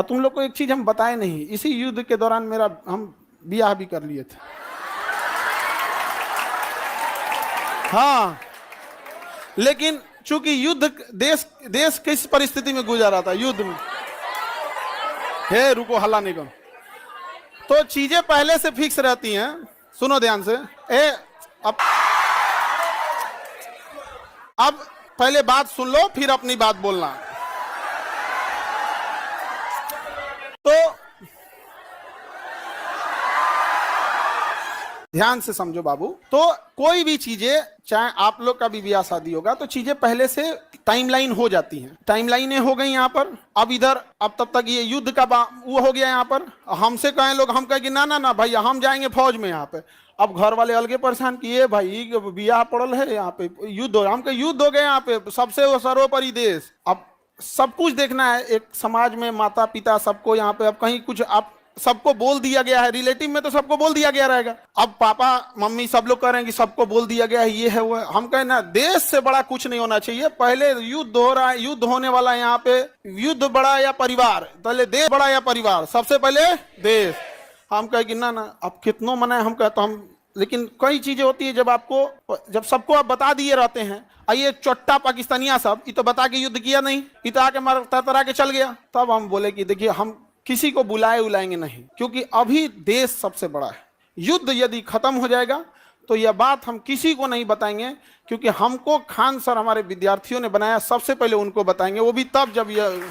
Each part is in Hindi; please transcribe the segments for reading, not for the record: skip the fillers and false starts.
और तुम लोग को एक चीज हम बताए नहीं, इसी युद्ध के दौरान हम ब्याह भी कर लिए थे। हाँ, लेकिन चूंकि युद्ध देश किस परिस्थिति में गुजर रहा था, युद्ध में। हे रुको, हल्ला नहीं करो। तो चीजें पहले से फिक्स रहती हैं, सुनो ध्यान से। अब पहले बात सुन लो, फिर अपनी बात बोलना। तो ध्यान से समझो बाबू। तो कोई भी चीजें, चाहे आप लोग का भी ब्याह शादी होगा, तो चीजें पहले से टाइमलाइन हो जाती हैं। टाइमलाइनें हो गई यहाँ पर। अब इधर, अब तब तक ये युद्ध का वो हो गया यहाँ पर। हमसे कहें लोग, हम कहें कि ना ना ना भैया, हम जाएंगे फौज में यहाँ पे। अब घर वाले अलगे परेशान किए, भाई ब्याह पड़ल है यहाँ पे, युद्ध हो, हम कहे युद्ध हो गए यहाँ पे, सबसे सर्वोपरि देश। अब सब कुछ देखना है एक समाज में, माता पिता सबको यहाँ पे। अब कहीं कुछ आप सबको बोल दिया गया है, रिलेटिव में तो सबको बोल दिया गया रहेगा। अब पापा मम्मी सब लोग कह रहे हैं कि सबको बोल दिया गया है, ये है वो है। हम कहें ना, देश से बड़ा कुछ नहीं होना चाहिए। पहले युद्ध हो रहा है, युद्ध होने वाला है यहाँ पे। युद्ध बड़ा या परिवार, पहले देश बड़ा या परिवार, सबसे पहले देश। हम कहे कि ना ना, अब कितनों मनाए, हम कहते हम। लेकिन कई चीजें होती है जब सबको आप बता दिए रहते हैं। ये चोट्टा पाकिस्तानिया सब, ये तो बता के युद्ध किया नहीं, ये तो आके मार तरा के चल गया। तब हम बोले कि देखिए, हम किसी को बुलाएंगे नहीं, क्योंकि अभी देश सबसे बड़ा है। युद्ध यदि खत्म हो जाएगा तो यह बात हम किसी को नहीं बताएंगे, क्योंकि हमको खान सर हमारे विद्यार्थियों ने बनाया, सबसे पहले उनको बताएंगे, वो भी तब जब यह।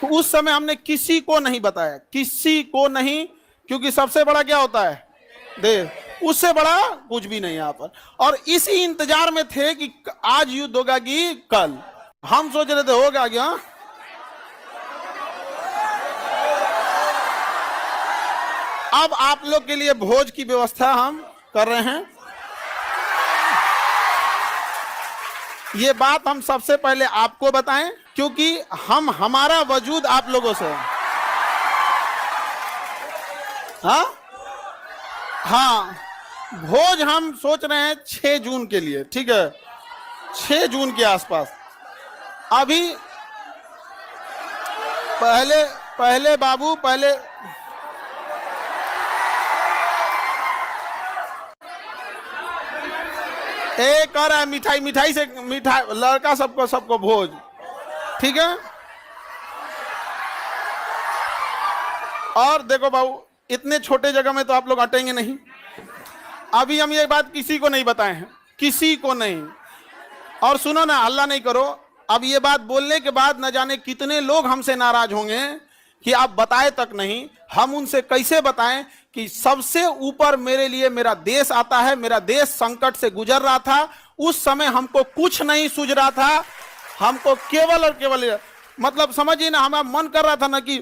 उस समय हमने किसी को नहीं बताया, किसी को नहीं, क्योंकि सबसे बड़ा क्या होता है, देश। उससे बड़ा कुछ भी नहीं यहाँ पर। और इसी इंतजार में थे कि आज युद्ध होगा कि कल। हम सोच रहे थे होगा क्या। अब आप लोग के लिए भोज की व्यवस्था हम कर रहे हैं। ये बात हम सबसे पहले आपको बताएं, क्योंकि हमारा वजूद आप लोगों से। हाँ, भोज हम सोच रहे हैं 6 जून के लिए, ठीक है, 6 जून के आसपास। अभी पहले बाबू, पहले एक और है, मिठाई से लड़का सबको भोज, ठीक है। और देखो बाबू, इतने छोटे जगह में तो आप लोग अटेंगे नहीं। अभी हम ये बात किसी को नहीं बताए हैं, किसी को नहीं। और सुनो ना, हल्ला नहीं करो। अब ये बात बोलने के बाद न जाने कितने लोग हमसे नाराज होंगे कि आप बताए तक नहीं। हम उनसे कैसे बताएं कि सबसे ऊपर मेरे लिए मेरा देश आता है। मेरा देश संकट से गुजर रहा था, उस समय हमको कुछ नहीं सूझ रहा था। हमको केवल और केवल, मतलब समझिए ना, हमारा मन कर रहा था ना कि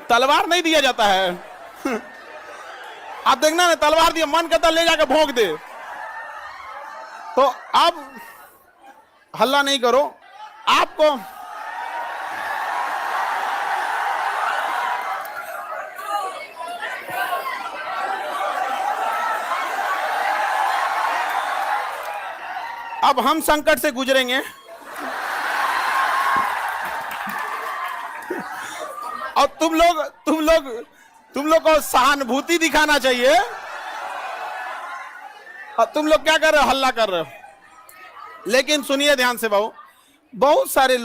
तलवार नहीं दिया जाता है। आप देखना ना, तलवार दिया, मन करता ले जाकर भोंक दे। तो अब हल्ला नहीं करो। आपको अब हम संकट से गुजरेंगे, और तुम लोग को सहानुभूति दिखाना चाहिए। और तुम लोग क्या कर रहे हो, हल्ला कर रहे हो। लेकिन सुनिए ध्यान से बाबू, बहुत सारे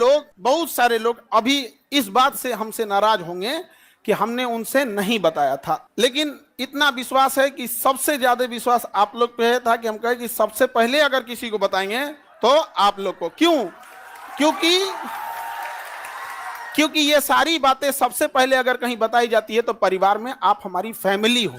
लोग अभी इस बात से हमसे नाराज होंगे कि हमने उनसे नहीं बताया था। लेकिन इतना विश्वास है कि सबसे ज्यादा विश्वास आप लोग पे था कि हम कहे कि सबसे पहले अगर किसी को बताएंगे तो आप लोग को। क्यों? क्योंकि ये सारी बातें सबसे पहले अगर कहीं बताई जाती है तो परिवार में आप हमारी फैमिली हो।